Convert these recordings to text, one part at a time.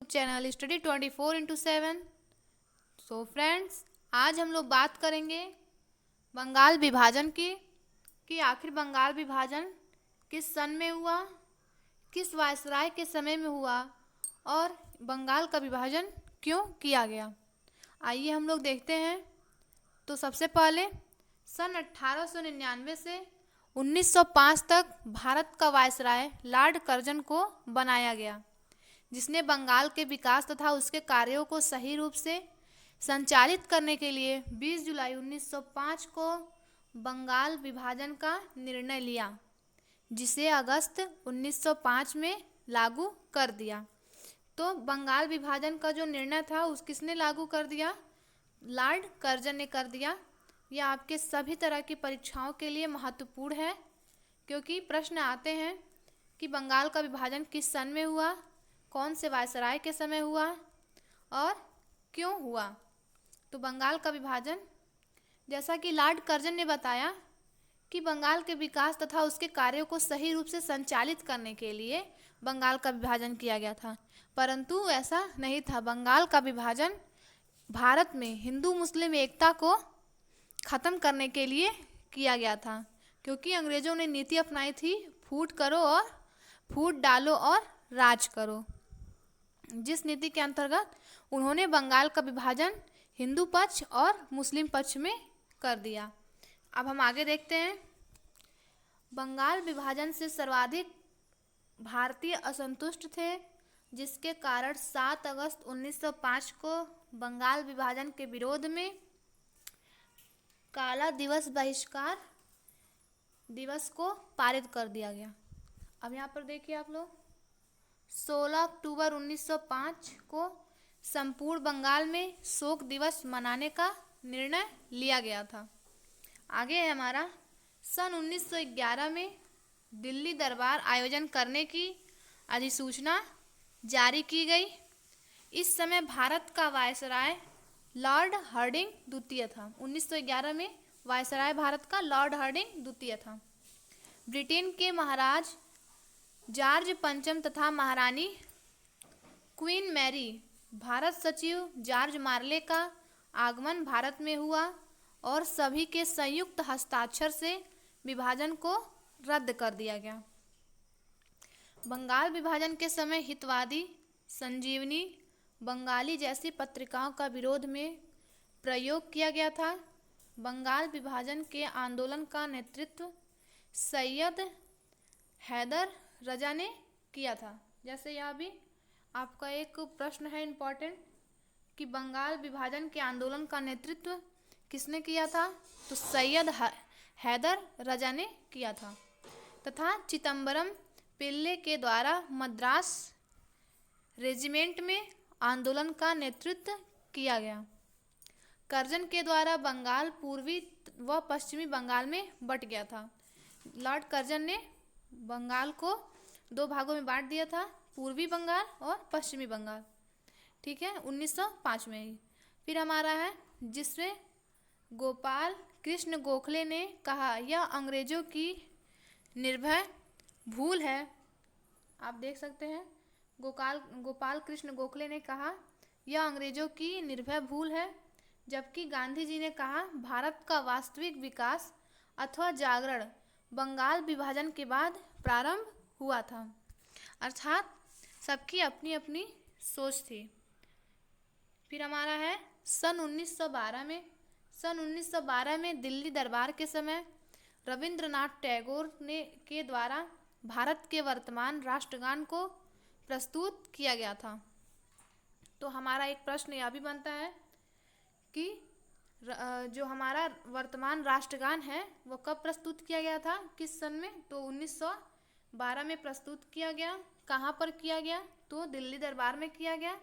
Channel study 24/7। So friends, आज हम लोग बात करेंगे बंगाल विभाजन की कि आखिर बंगाल विभाजन किस सन में हुआ, किस वायसराय के समय में हुआ और बंगाल का विभाजन क्यों किया गया। आइए हम लोग देखते हैं। तो सबसे पहले सन 1899 से 1905 तक भारत का वायसराय लॉर्ड कर्जन को बनाया गया, जिसने बंगाल के विकास तथा उसके कार्यों को सही रूप से संचालित करने के लिए 20 जुलाई 1905 को बंगाल विभाजन का निर्णय लिया, जिसे अगस्त 1905 में लागू कर दिया। तो बंगाल विभाजन का जो निर्णय था उस किसने लागू कर दिया? लॉर्ड कर्जन ने कर दिया। यह आपके सभी तरह की परीक्षाओं के लिए महत्वपूर्ण है, क्योंकि प्रश्न आते हैं कि बंगाल का विभाजन किस सन में हुआ, कौन से वायसराय के समय हुआ और क्यों हुआ। तो बंगाल का विभाजन, जैसा कि लॉर्ड कर्जन ने बताया कि बंगाल के विकास तथा उसके कार्यों को सही रूप से संचालित करने के लिए बंगाल का विभाजन किया गया था, परंतु ऐसा नहीं था। बंगाल का विभाजन भारत में हिंदू मुस्लिम एकता को ख़त्म करने के लिए किया गया था, क्योंकि अंग्रेज़ों ने नीति अपनाई थी फूट करो और फूट डालो और राज करो, जिस नीति के अंतर्गत उन्होंने बंगाल का विभाजन हिंदू पक्ष और मुस्लिम पक्ष में कर दिया। अब हम आगे देखते हैं। बंगाल विभाजन से सर्वाधिक भारतीय असंतुष्ट थे, जिसके कारण 7 अगस्त 1905 को बंगाल विभाजन के विरोध में काला दिवस बहिष्कार दिवस को पारित कर दिया गया। अब यहाँ पर देखिए आप लोग, 16 अक्टूबर 1905 को संपूर्ण बंगाल में शोक दिवस मनाने का निर्णय लिया गया था। आगे है हमारा, सन 1911 में दिल्ली दरबार आयोजन करने की अधिसूचना जारी की गई। इस समय भारत का वायसराय लॉर्ड हार्डिंग द्वितीय था। 1911 में वायसराय भारत का लॉर्ड हार्डिंग द्वितीय था। ब्रिटेन के महाराज जॉर्ज पंचम तथा महारानी क्वीन मैरी भारत सचिव जॉर्ज मार्ले का आगमन भारत में हुआ और सभी के संयुक्त हस्ताक्षर से विभाजन को रद्द कर दिया गया। बंगाल विभाजन के समय हितवादी, संजीवनी, बंगाली जैसी पत्रिकाओं का विरोध में प्रयोग किया गया था। बंगाल विभाजन के आंदोलन का नेतृत्व सैयद हैदर रजा ने किया था। जैसे यह भी आपका एक प्रश्न है इम्पोर्टेंट कि बंगाल विभाजन के आंदोलन का नेतृत्व किसने किया था, तो सैयद हैदर रजा ने किया था, तथा चिदम्बरम पिल्ले के द्वारा मद्रास रेजिमेंट में आंदोलन का नेतृत्व किया गया। कर्जन के द्वारा बंगाल पूर्वी व पश्चिमी बंगाल में बंट गया था। लॉर्ड कर्जन ने बंगाल को 2 भागों में बांट दिया था, पूर्वी बंगाल और पश्चिमी बंगाल। ठीक है, 1905 में ही। फिर हमारा है, जिसमें गोपाल कृष्ण गोखले ने कहा यह अंग्रेजों की निर्भय भूल है। आप देख सकते हैं, गोपाल कृष्ण गोखले ने कहा यह अंग्रेजों की निर्भय भूल है, जबकि गांधी जी ने कहा भारत का वास्तविक विकास अथवा जागरण बंगाल विभाजन के बाद प्रारंभ हुआ था। अर्थात सबकी अपनी अपनी सोच थी। फिर हमारा है, सन 1912 में दिल्ली दरबार के समय रविंद्रनाथ टैगोर के द्वारा भारत के वर्तमान राष्ट्रगान को प्रस्तुत किया गया था। तो हमारा एक प्रश्न यह भी बनता है कि जो हमारा वर्तमान राष्ट्रगान है वो कब प्रस्तुत किया गया था, किस सन में? तो 1912 में प्रस्तुत किया गया। कहाँ पर किया गया? तो दिल्ली दरबार में किया गया।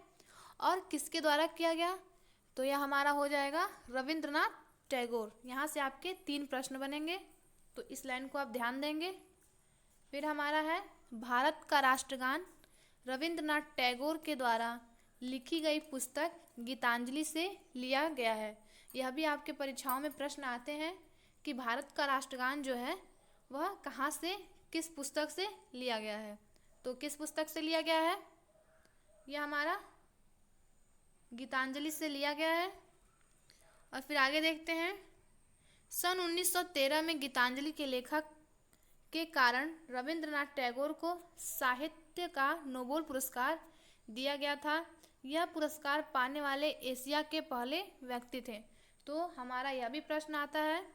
और किसके द्वारा किया गया? तो यह हमारा हो जाएगा रविंद्रनाथ टैगोर। यहाँ से आपके 3 प्रश्न बनेंगे, तो इस लाइन को आप ध्यान देंगे। फिर हमारा है, भारत का राष्ट्रगान रविंद्रनाथ टैगोर के द्वारा लिखी गई पुस्तक गीतांजलि से लिया गया है। यह भी आपके परीक्षाओं में प्रश्न आते हैं कि भारत का राष्ट्रगान जो है वह कहाँ से, किस पुस्तक से लिया गया है। तो किस पुस्तक से लिया गया है? यह हमारा गीतांजलि से लिया गया है। और फिर आगे देखते हैं। सन 1913 में गीतांजलि के लेखक के कारण रविंद्रनाथ टैगोर को साहित्य का नोबेल पुरस्कार दिया गया था। यह पुरस्कार पाने वाले एशिया के पहले व्यक्ति थे। तो हमारा यह भी प्रश्न आता है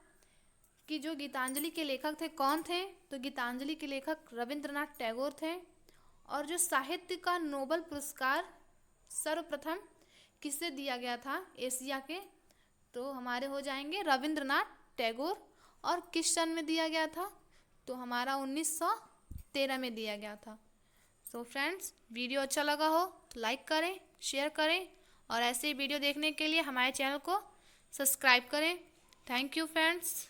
कि जो गीतांजलि के लेखक थे कौन थे? तो गीतांजलि के लेखक रविंद्रनाथ टैगोर थे। और जो साहित्य का नोबेल पुरस्कार सर्वप्रथम किसे दिया गया था एशिया के? तो हमारे हो जाएंगे रविंद्रनाथ टैगोर। और किस सन में दिया गया था? तो हमारा 1913 में दिया गया था। सो फ्रेंड्स, वीडियो अच्छा लगा हो तो लाइक करें, शेयर करें और ऐसे ही वीडियो देखने के लिए हमारे चैनल को सब्सक्राइब करें। Thank you friends.